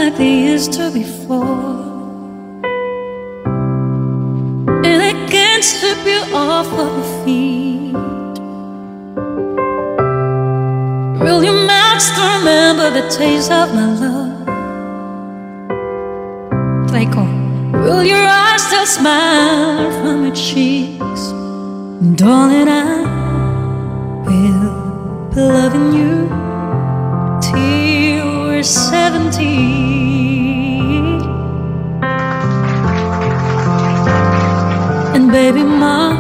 like they used to before, and I can't strip you off of your feet. Will your mouth still remember the taste of my love? Like, oh, will your eyes still smile from your cheeks? Darling, I will be loving you till we're 70. And baby, my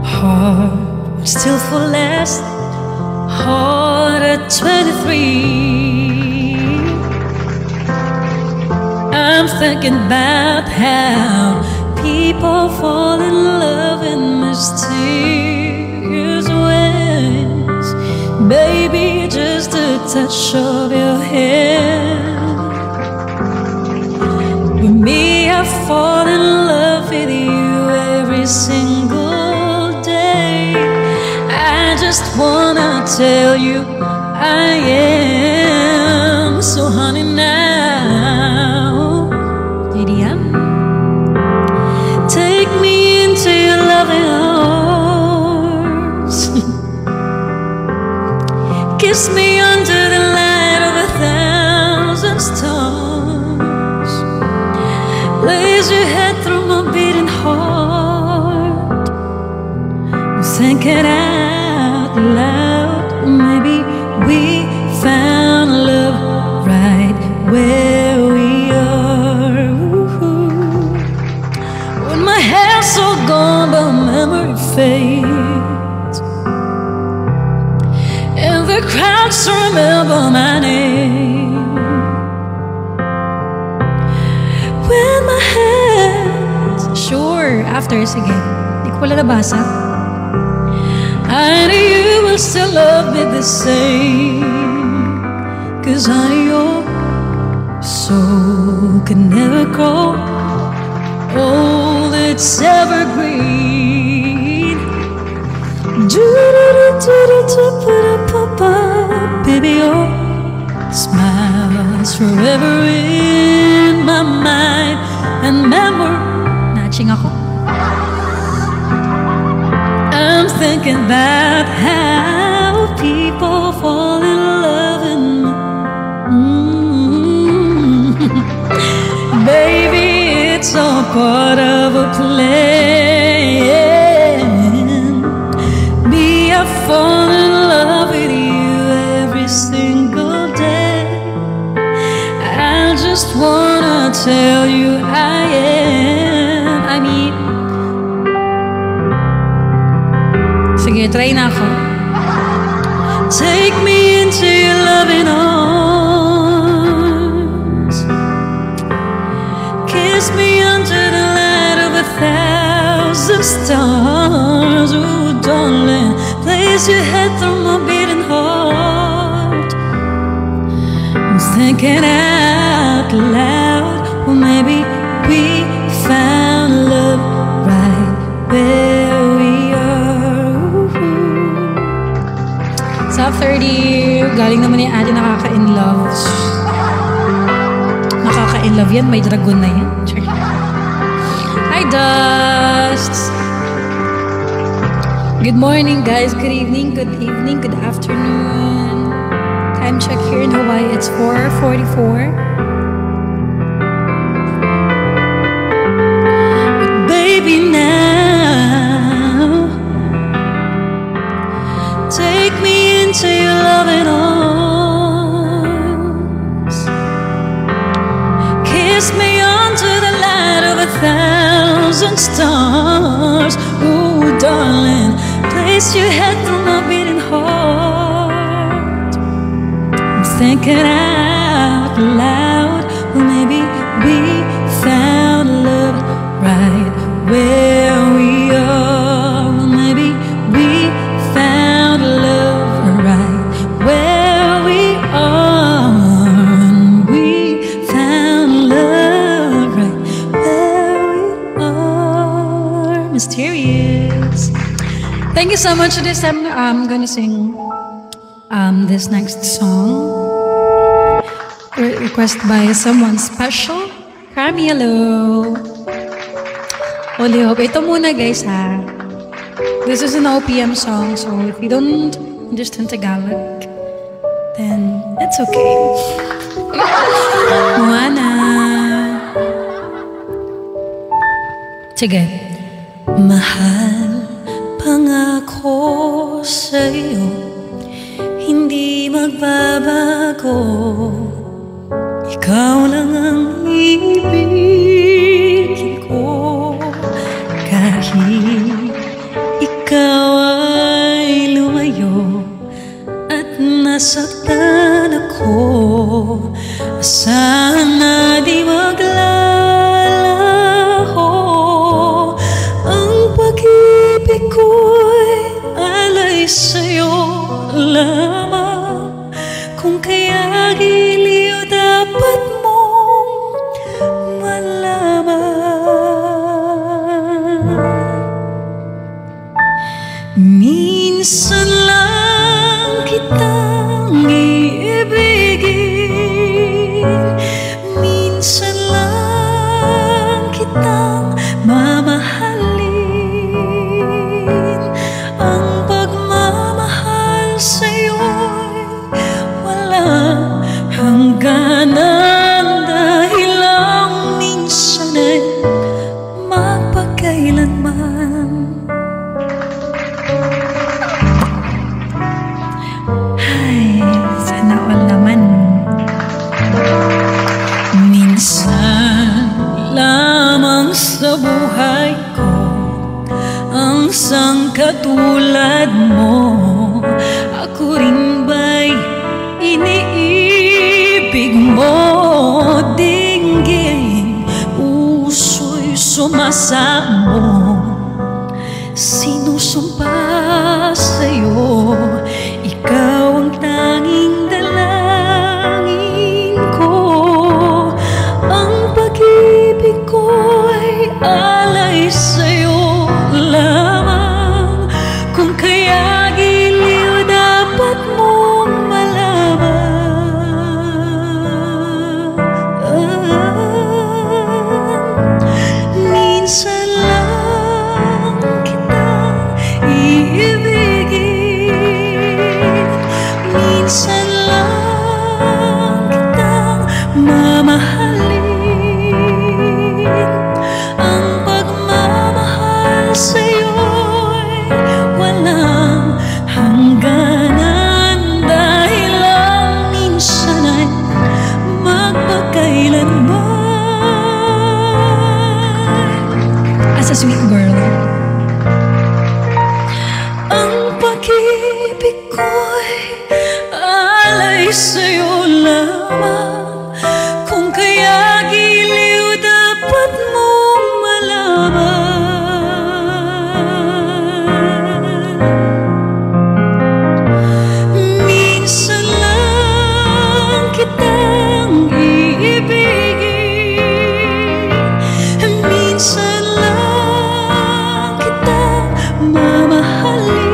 heart would still fall less hard at 23. I'm thinking about how people fall in love in mysterious ways. Baby, just a touch of your hand. With me, I fall in love with you every single day. I just wanna tell you I am. So honey, now, take me into your loving arms. Kiss me under the light of 1,000 stars. Place your head through my beating heart. I'm thinking out loud, maybe we found love right where we are. When my hair's all gone but memory fades, and the crowds remember my name. When my hands, sure, after, sige, di ko pala nabasa. I know you will still love me the same, 'cause honey, your soul can never grow old, it's evergreen. Baby, your smile's forever in my mind and memory. Natching ako. I'm thinking about how people fall in love and baby, it's all part of a plan. Me, I fall in love with you every single day. I just wanna tell you I am. I mean, sige, try na ako. Take me into your loving arms. Kiss me under the light of 1,000 stars. Ooh, darling, place your head through my beating heart. I'm thinking out loud, well, maybe we found love right where we are. Sa 30, galing naman ni Ate nakaka-in-love. Nakaka-in-love yan, may dragon na yan. Hi, Dust! Good morning, guys. Good evening, good afternoon. Time check here in Hawaii, it's 4:44. But baby, now, take me into your loving arms. Kiss me under the light of 1,000 stars. Ooh, darling, place your head through my beating heart. I'm thinking out loud, well, maybe we found love right where we are. Well, maybe we found love right where we are. And we found love right where we are. Mysterious. Thank you so much. This time I'm gonna sing this next song. request by someone special. Camilo. Holy Hope. Ito muna guys ha. This is an OPM song, so if you don't understand Tagalog, then it's okay. Moana. Sige. Mahal pangako sa'yo, hindi magbabago. Ikaw lang ang ibigin ko. Kahit ikaw ay lumayo at nasaktan ako, sana di maglalaho. Ang pag-ibig ko'y alay sa'yo lamang. Kung kaya giliw dapat mong malaman. Minsan lang kitang iibigin, minsan lang kitang mamahalin. Ang pagmamahal sa'yo'y walang hangganan, dahil lang minsan ay magpakailanman. Ay, sana all naman. Minsan lamang sa buhay ko ang sangkatulad mo. Ako rin ba'y iniibig mo? Dinggin, puso'y sumasamo, sinusumpa sa'yo. Ikaw ang tanging dalangin ko. Ang pag-ibig ko'y alay sa'yo lamang. Kung kaya giliw dapat mong malaman. Minsan lang kitang iibigin, minsan lang kitang mamahalin. Ang pagmamahal sa'yo'y walang hangganan, dahil lang minsan ay magpakailanman. As a sweet girl. Ang pag-ibig ko'y alay sa'yo lamang. Kung kaya giliw dapat mong malaman. Minsan lang kitang iibigin, minsan lang kitang mamahalin.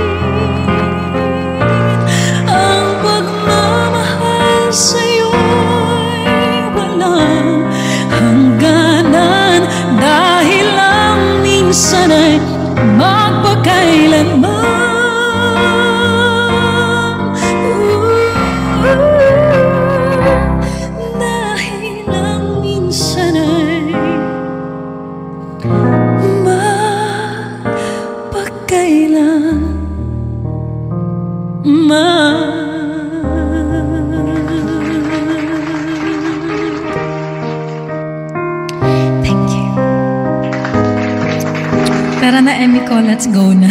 Ang pagmamahal sa'yo'y walang hangganan, dahil lang minsan ay magpakailanman. Dahil lang minsan ay Thank you. Tara na, Emiko, let's go na.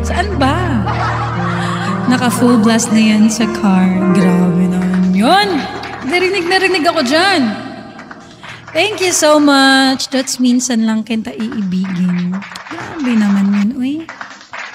Saan ba? Naka full blast na yan sa car. Grabe naman yun. Narinig ako dyan. Thank you so much. That's minsan lang kita iibigin. Grabe naman yun, uy.